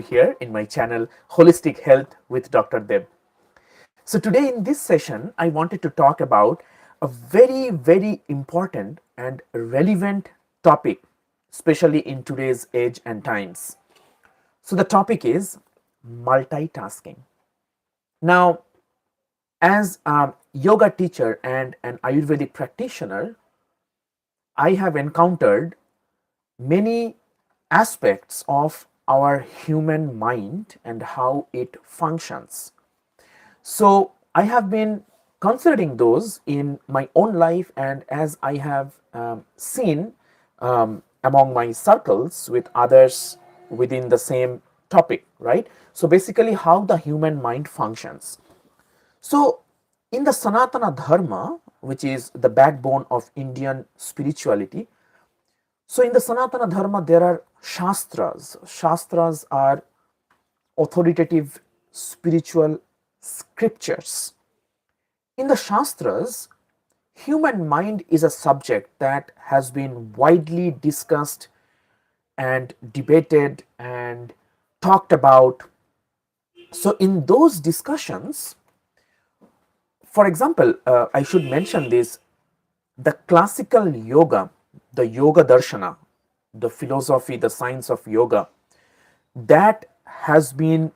here in my channel Holistic Health with Dr. Deb. So today in this session I wanted to talk about a very important and relevant topic, especially in today's age and times. So the topic is multitasking. Now, as a yoga teacher and an Ayurvedic practitioner, I have encountered many aspects of our human mind and how it functions. So I have been considering those in my own life, and as I have seen among my circles with others within the same topic, right? So basically, how the human mind functions. So in the Sanatana Dharma, which is the backbone of Indian spirituality, so in the Sanatana Dharma, there are Shastras. Shastras are authoritative spiritual scriptures. In the Shastras, human mind is a subject that has been widely discussed and debated and talked about. So in those discussions, for example, I should mention this, the classical yoga, the yoga darshana, the philosophy, the science of yoga, that has been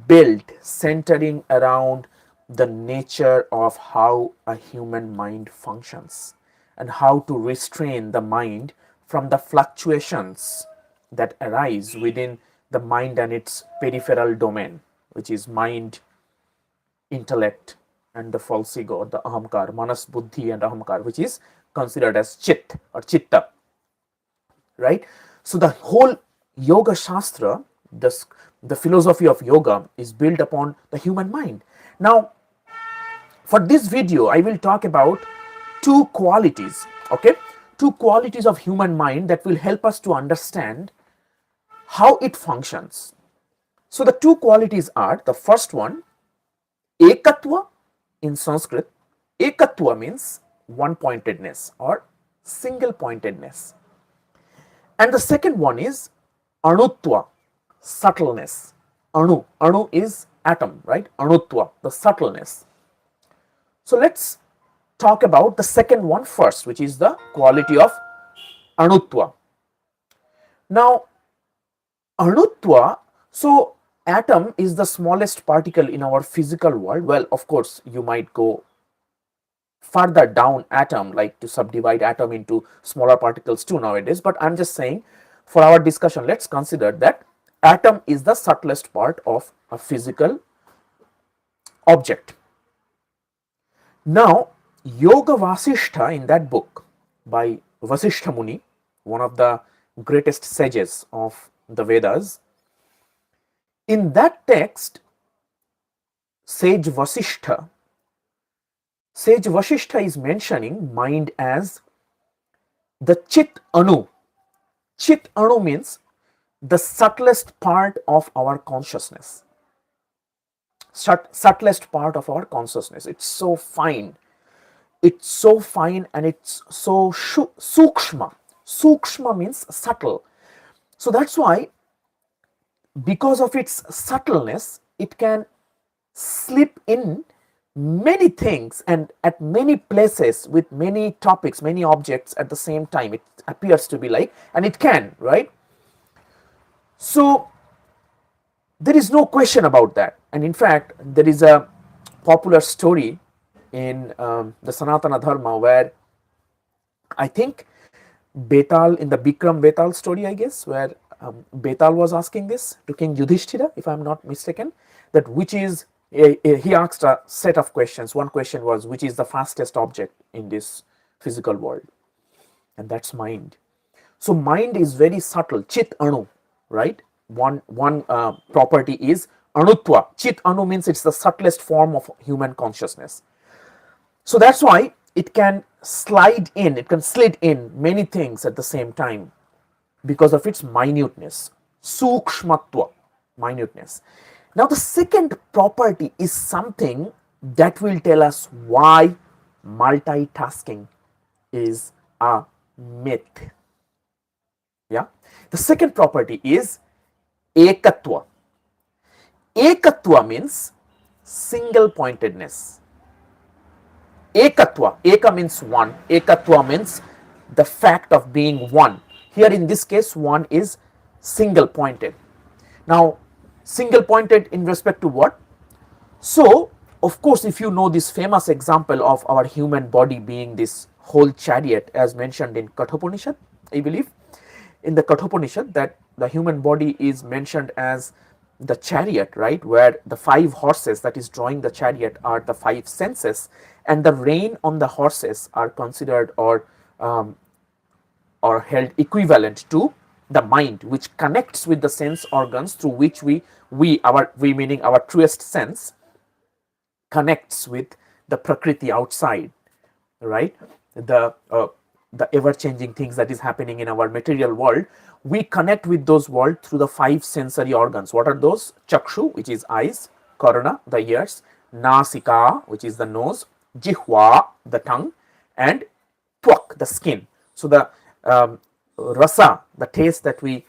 built centering around the nature of how a human mind functions and how to restrain the mind from the fluctuations that arise within the mind and its peripheral domain, which is mind, intellect, and the false ego or the ahamkar, manas, buddhi, and ahamkar, which is considered as chit or chitta, right? So the whole yoga shastra, the philosophy of yoga, is built upon the human mind. Now, for this video, I will talk about two qualities, okay? Two qualities of human mind that will help us to understand how it functions. So the two qualities are, the first one, ekatva in Sanskrit. Ekatva means one pointedness or single pointedness. And the second one is anutva, subtleness. Anu is atom, right? Anutva, the subtleness. So let's talk about the second one first, which is the quality of anutva. Now, anutva, so atom is the smallest particle in our physical world. Well, of course, you might go further down atom, like to subdivide atom into smaller particles too nowadays, but I'm just saying for our discussion, let's consider that atom is the subtlest part of a physical object. Now, Yoga Vasishtha, in that book by Vasishtha Muni, one of the greatest sages of the Vedas, in that text, sage Vasishtha is mentioning mind as the Chit Anu. Chit Anu means the subtlest part of our consciousness. Subtlest part of our consciousness. It's so fine. It's so fine and it's so sukshma. Sukshma means subtle. So that's why, because of its subtleness, it can slip in many things and at many places with many topics, many objects at the same time. It appears to be like, and it can, right? So there is no question about that. And in fact, there is a popular story in the Sanatana Dharma where I think Betal, in the Bikram Betal story, I guess, where Betal was asking this to King Yudhishthira, if I'm not mistaken, that which is, he asked a set of questions. One question was, which is the fastest object in this physical world? And that's mind. So mind is very subtle, Chit Anu, right? One property is Anutva. Chit Anu means it's the subtlest form of human consciousness. So that's why it can slide in, it can slid in many things at the same time because of its minuteness, sukshmatva, minuteness. Now the second property is something that will tell us why multitasking is a myth. Yeah, the second property is ekatva. Ekatva means single pointedness. Ekatva, eka means one, ekatva means the fact of being one. Here in this case, one is single pointed. Now, single pointed in respect to what? So, of course, if you know this famous example of our human body being this whole chariot, as mentioned in Kathopanishad, I believe, in the Kathopanishad, that the human body is mentioned as the chariot, right, where the 5 horses that is drawing the chariot are the 5 senses, and the rein on the horses are considered or held equivalent to the mind, which connects with the sense organs through which we meaning our truest sense, connects with the prakriti outside, right? The ever changing things that is happening in our material world. We connect with those world through the 5 sensory organs. What are those? Chakshu, which is eyes; karna, the ears; nasika, which is the nose; jihva, the tongue; and twak, the skin. So the rasa, the taste that we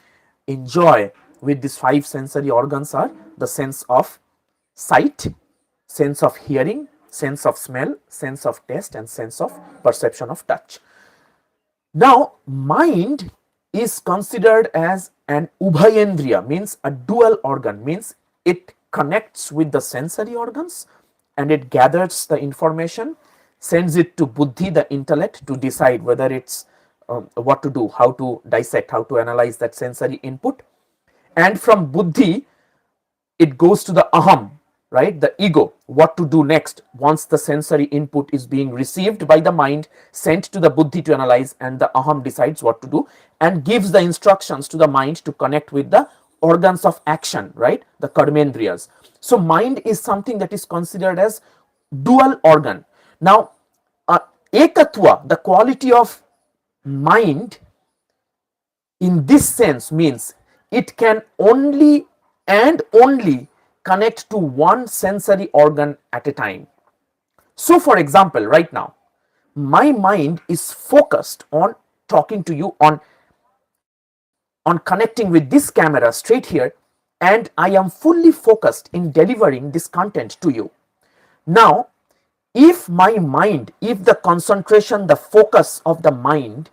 enjoy with these 5 sensory organs are the sense of sight, sense of hearing, sense of smell, sense of taste, and sense of perception of touch. Now, mind is considered as an ubhayendriya, means a dual organ, means it connects with the sensory organs and it gathers the information, sends it to buddhi, the intellect, to decide whether it's what to do, how to dissect, how to analyze that sensory input, and from buddhi it goes to the aham, right, the ego, what to do next once the sensory input is being received by the mind, sent to the buddhi to analyze, and the aham decides what to do and gives the instructions to the mind to connect with the organs of action, right, the karmendriyas. So mind is something that is considered as dual organ. Now, ekatva, the quality of mind in this sense means it can only and only connect to one sensory organ at a time. So, for example, right now, my mind is focused on talking to you, on connecting with this camera straight here, and I am fully focused in delivering this content to you. Now, if my mind, if the concentration, the focus of the mind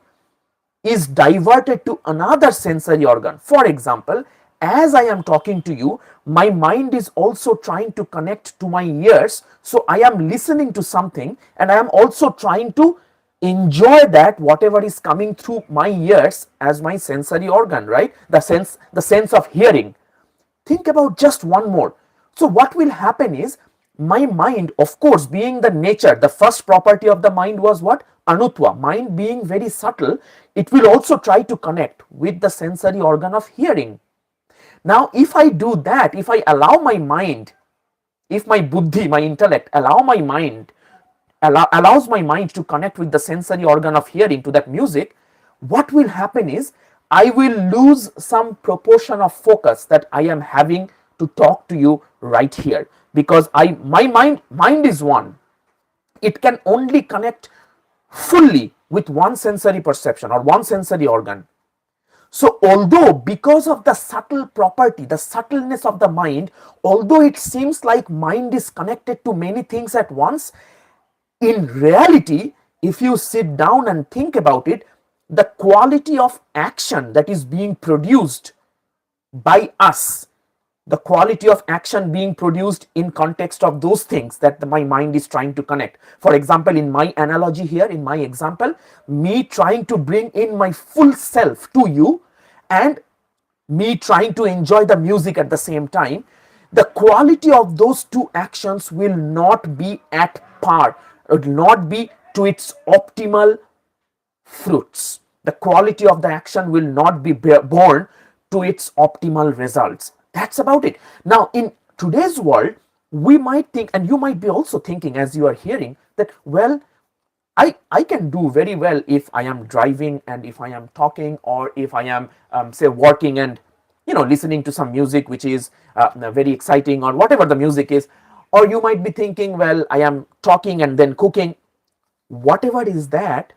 is diverted to another sensory organ, for example, as I am talking to you, my mind is also trying to connect to my ears, so I am listening to something and I am also trying to enjoy that whatever is coming through my ears as my sensory organ, right, the sense of hearing. Think about just one more. So what will happen is, my mind, of course, being the nature, the first property of the mind was what? Anutva, mind being very subtle, it will also try to connect with the sensory organ of hearing. Now, if I do that, if I allow my mind, if my buddhi, my intellect, allows my mind to connect with the sensory organ of hearing to that music, what will happen is, I will lose some proportion of focus that I am having to talk to you right here, because my mind is one. It can only connect fully with one sensory perception or one sensory organ. So, although because of the subtle property, the subtleness of the mind, although it seems like mind is connected to many things at once, in reality, if you sit down and think about it, the quality of action that is being produced by us, the quality of action being produced in context of those things that my mind is trying to connect. For example, in my analogy here, in my example, me trying to bring in my full self to you and me trying to enjoy the music at the same time, the quality of those two actions will not be at par, it will not be to its optimal fruits. The quality of the action will not be born to its optimal results. That's about it. Now, in today's world, we might think, and you might be also thinking as you are hearing, that, well, I can do very well if I am driving and if I am talking, or if I am say working and listening to some music which is very exciting, or whatever the music is. Or you might be thinking, well, I am talking and then cooking. Whatever is that,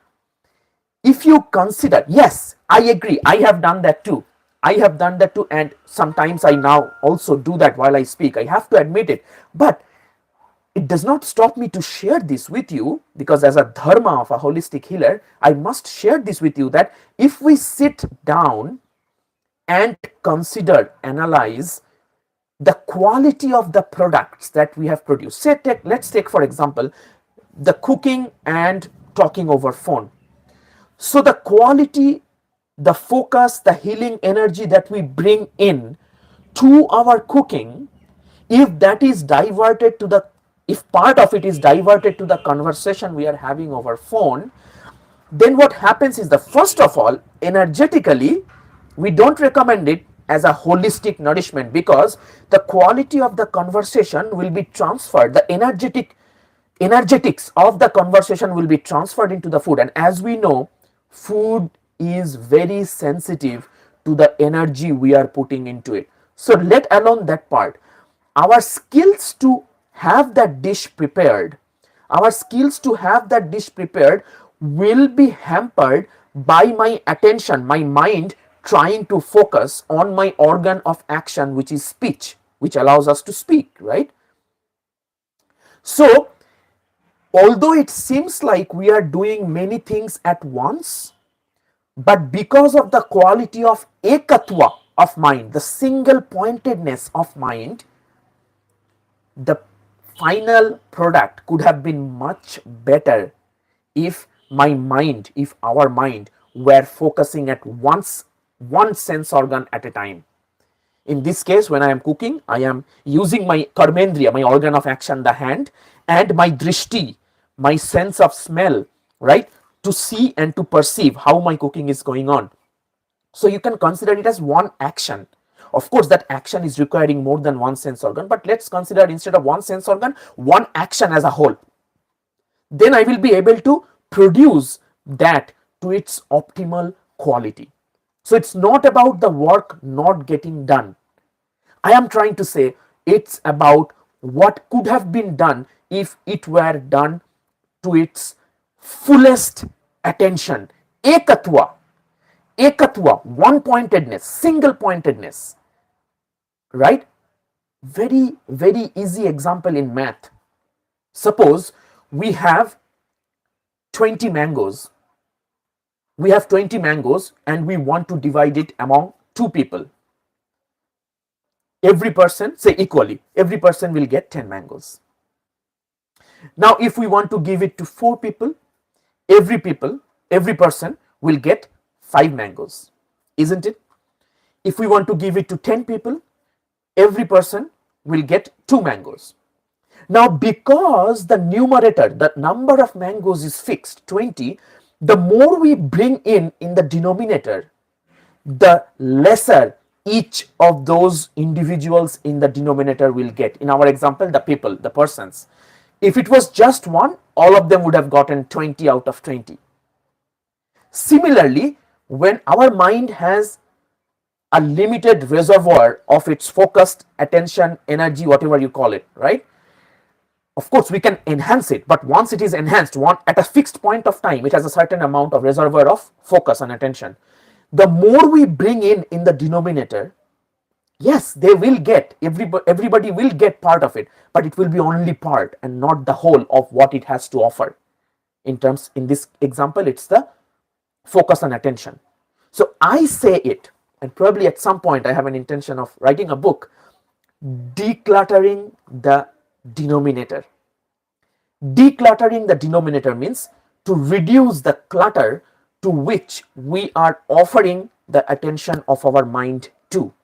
if you consider, yes, I agree, I have done that too. I have done that too, and sometimes I now also do that while I speak. I have to admit it. But it does not stop me to share this with you, because as a dharma of a holistic healer, I must share this with you, that if we sit down and consider, analyze the quality of the products that we have produced. Let's take for example the cooking and talking over phone. So the quality, the focus, the healing energy that we bring in to our cooking, if that is diverted to the, if part of it is diverted to the conversation we are having over phone, then what happens is, the first of all, energetically, we don't recommend it as a holistic nourishment, because the quality of the conversation will be transferred, the energetics of the conversation will be transferred into the food. And as we know, food is very sensitive to the energy we are putting into it. So let alone that part, our skills to have that dish prepared, will be hampered by my attention, my mind trying to focus on my organ of action, which is speech, which allows us to speak, right? So although it seems like we are doing many things at once, but because of the quality of ekatva of mind, the single pointedness of mind, the final product could have been much better if our mind were focusing at one sense organ at a time. In this case, when I am cooking, I am using my karmendriya, my organ of action, the hand, and my drishti, my sense of smell, right, to see and to perceive how my cooking is going on. So you can consider it as one action. Of course, that action is requiring more than one sense organ, but let's consider, instead of one sense organ, one action as a whole. Then I will be able to produce that to its optimal quality. So it's not about the work not getting done. I am trying to say it's about what could have been done if it were done to its fullest attention. Ekatva, one pointedness, single pointedness, right? Very, very easy example in math. Suppose we have 20 mangoes. And we want to divide it among two people. Every person, say equally, every person will get 10 mangoes. Now, if we want to give it to 4 people, every person will get 5 mangoes, isn't it? If we want to give it to 10 people, every person will get 2 mangoes. Now, because the numerator, the number of mangoes is fixed, 20, the more we bring in the denominator, the lesser each of those individuals in the denominator will get. In our example, the people, the persons. If it was just one, all of them would have gotten 20 out of 20. Similarly, when our mind has a limited reservoir of its focused attention, energy, whatever you call it, right? Of course, we can enhance it, but once it is enhanced, at a fixed point of time, it has a certain amount of reservoir of focus and attention. The more we bring in the denominator, yes, they will get, everybody will get part of it, but it will be only part and not the whole of what it has to offer. In this example, it's the focus and attention. So I say it, and probably at some point I have an intention of writing a book, decluttering the denominator. Decluttering the denominator means to reduce the clutter to which we are offering the attention of our mind to.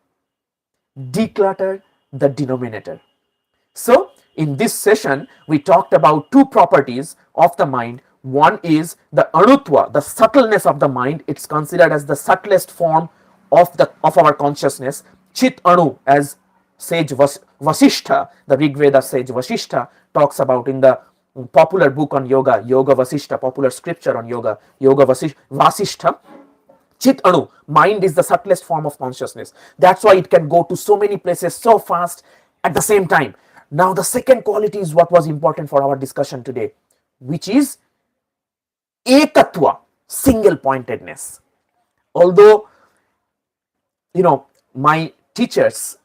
Declutter the denominator. So in this session, we talked about 2 properties of the mind. One is the anutva, the subtleness of the mind. It's considered as the subtlest form of our consciousness. Chit anu, as sage Vasishtha, the Rig Veda sage Vasishtha talks about in the popular book on yoga, Yoga Vasishtha, popular scripture on yoga, Yoga Vasishtha. Chit anu, mind is the subtlest form of consciousness. That's why it can go to so many places so fast at the same time. Now, the second quality is what was important for our discussion today, which is ekatva, single pointedness. Although my teachers,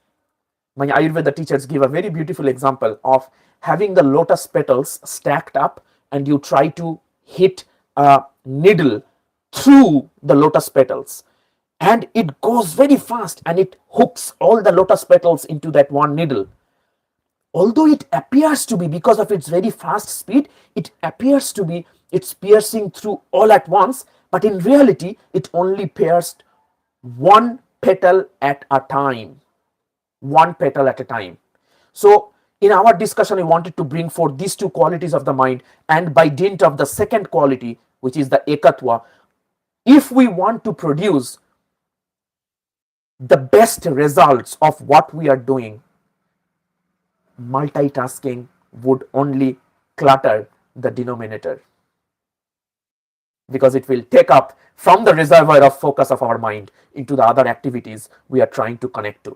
my Ayurveda teachers give a very beautiful example of having the lotus petals stacked up, and you try to hit a needle through the lotus petals, and it goes very fast and it hooks all the lotus petals into that one needle. Although it appears to be, because of its very fast speed, it appears to be it's piercing through all at once, but in reality it only pierced one petal at a time, one petal at a time. So in our discussion, I wanted to bring forth these two qualities of the mind, and by dint of the second quality, which is the ekatva, if we want to produce the best results of what we are doing, multitasking would only clutter the denominator, because it will take up from the reservoir of focus of our mind into the other activities we are trying to connect to.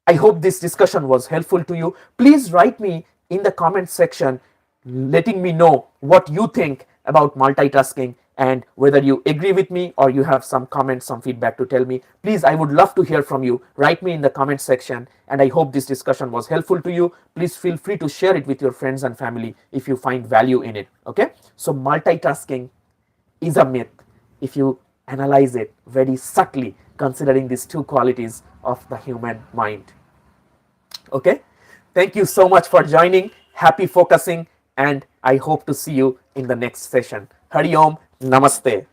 I hope this discussion was helpful to you. Please write me in the comment section letting me know what you think about multitasking, and whether you agree with me or you have some comments, some feedback to tell me. Please, I would love to hear from you. Write me in the comment section, and I hope this discussion was helpful to you. Please feel free to share it with your friends and family if you find value in it. Okay, so multitasking is a myth if you analyze it very subtly, considering these two qualities of the human mind. Okay, thank you so much for joining. Happy focusing, and I hope to see you in the next session. Hari Om, Namaste.